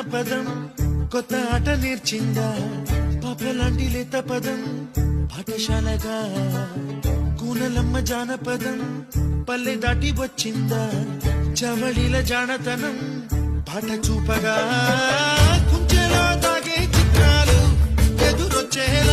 జానపదం కొత్త ఆట నేర్చిందా పాపలాంటి లేత పదం పాఠశాలగా కూనలమ్మ జానపదం పల్లె దాటి వచ్చిందా చవళిల జానతనం పాట చూపగా కుంచెలో దాగే చిత్రాలు ఎదురొచ్చేలా